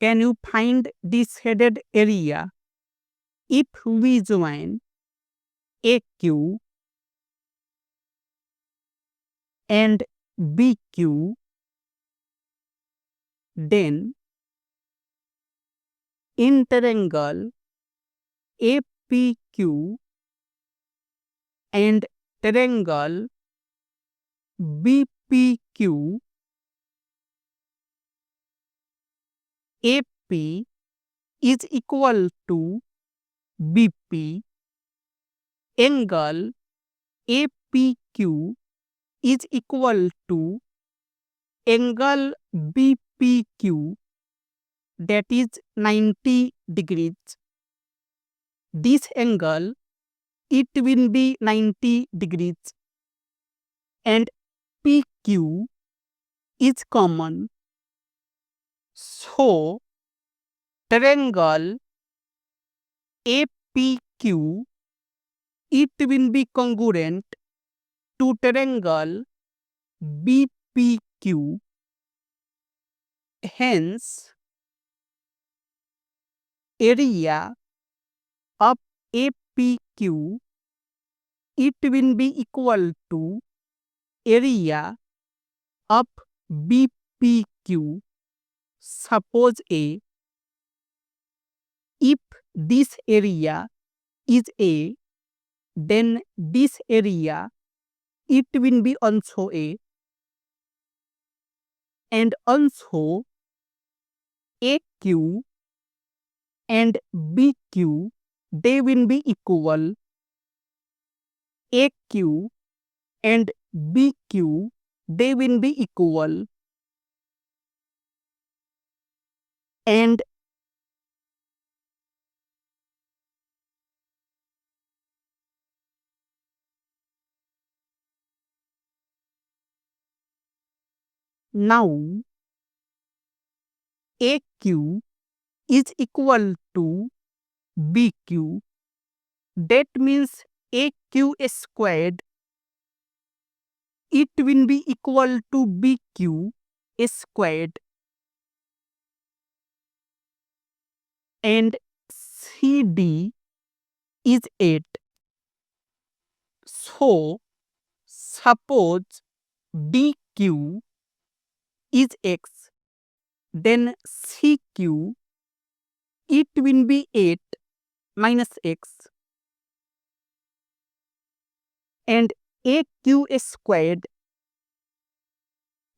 Can you find this shaded area? If we join AQ and BQ, then in triangle APQ and triangle BPQ, AP is equal to BP, angle APQ is equal to angle BPQ, that is 90 degrees. This angle, it will be 90 degrees, and PQ is common. So, triangle APQ, it will be congruent to triangle BPQ. Hence, area of APQ, it will be equal to area of BPQ. Suppose A, if this area is A, then this area, it will be also A, and also AQ and BQ, they will be equal. AQ and BQ, they will be equal. And now AQ is equal to BQ. That means AQ squared, it will be equal to BQ squared. And CD is 8. So, suppose BQ is X, then CQ, it will be 8 minus X, and AQ squared,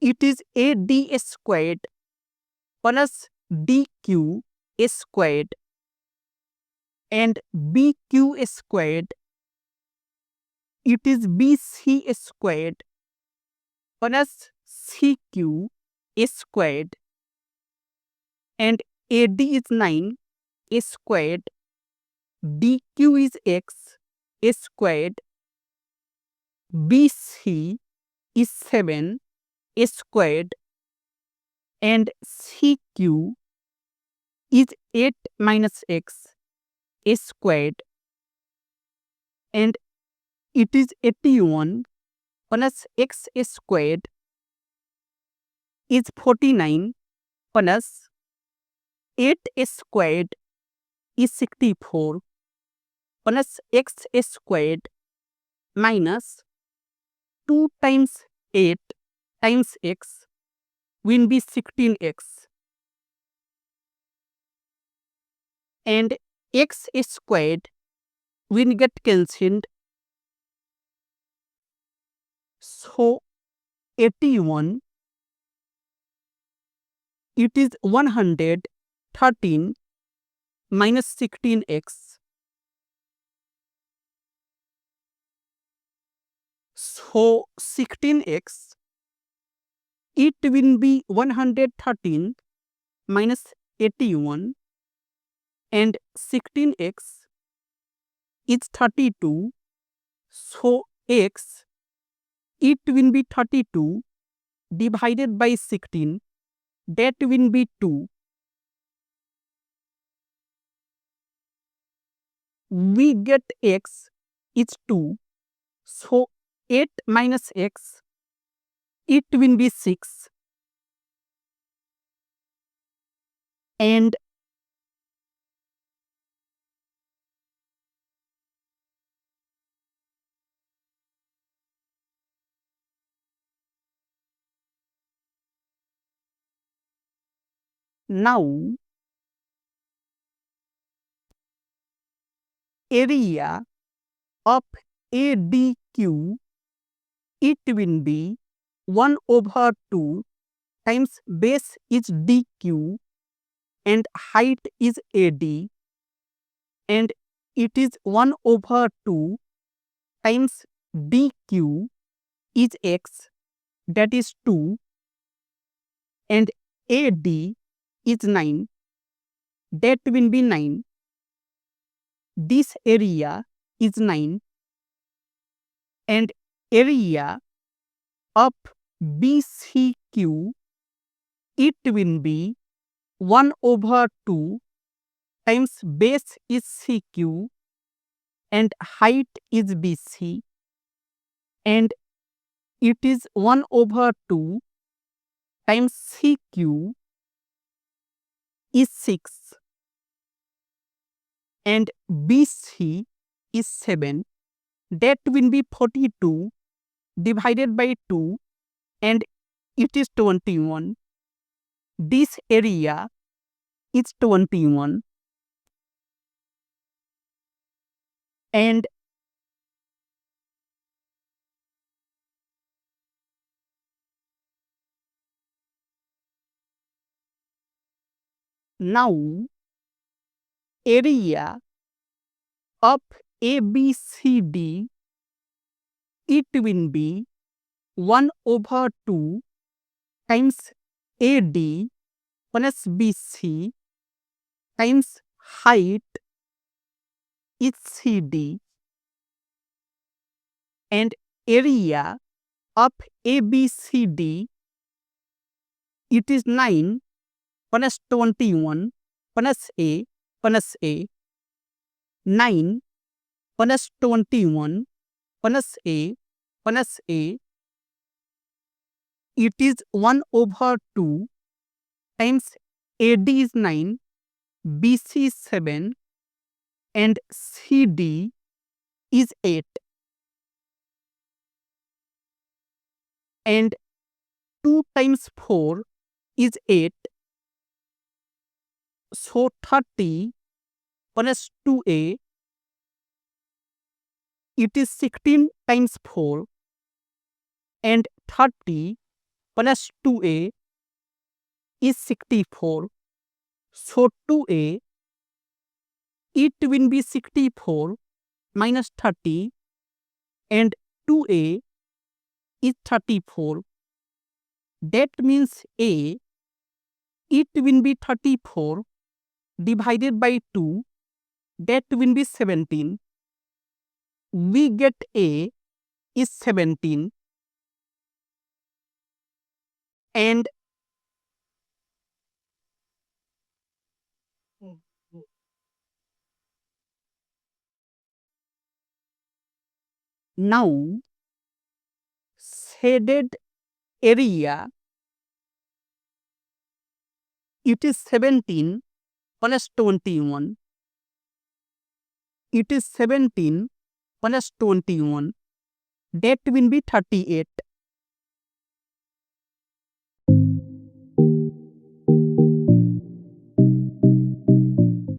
it is AD squared plus DQ squared, and BQ squared, it is BC squared plus CQ squared, and AD is 9 squared, DQ is X squared, BC is 7 squared, and CQ is 8 minus X squared, and it is 81 plus X squared is 49 plus 8 squared is 64 plus X squared minus 2 times 8 times X will be 16X, and X squared will get cancelled. So 81, it is 113 minus 16X. So 16X, it will be 113 minus 81, and 16X is 32. So X, it will be 32 divided by 16, that will be 2. We get X is 2. So 8 minus X, it will be 6. And now area of ADQ, it will be 1 over 2 times base is DQ and height is AD, and it is 1 over 2 times DQ is X, that is 2, and AD is 9, that will be 9. This area is 9, and area of BCQ, it will be 1 over 2 times base is CQ and height is BC, and it is 1 over 2 times CQ is 6 and BC is 7. That will be 42 divided by 2 and it is 21. This area is 21. And now area of ABCD, it will be 1 over 2 times AD plus BC times height is CD, and area of ABCD, it is 9 plus 21 plus A plus A. 9 plus 21 plus A plus A, it is 1 over 2 times AD is 9, BC is 7 and CD is 8. And 2 times 4 is 8. So 30 plus 2A, it is 16 times 4, and 30 plus 2A is 64. So 2A, it will be 64 minus 30, and 2A is 34. That means A, it will be 34 divided by 2, that will be 17. We get A is 17. And now shaded area, it is 17 plus 21. It is 17 plus 21. That will be 38.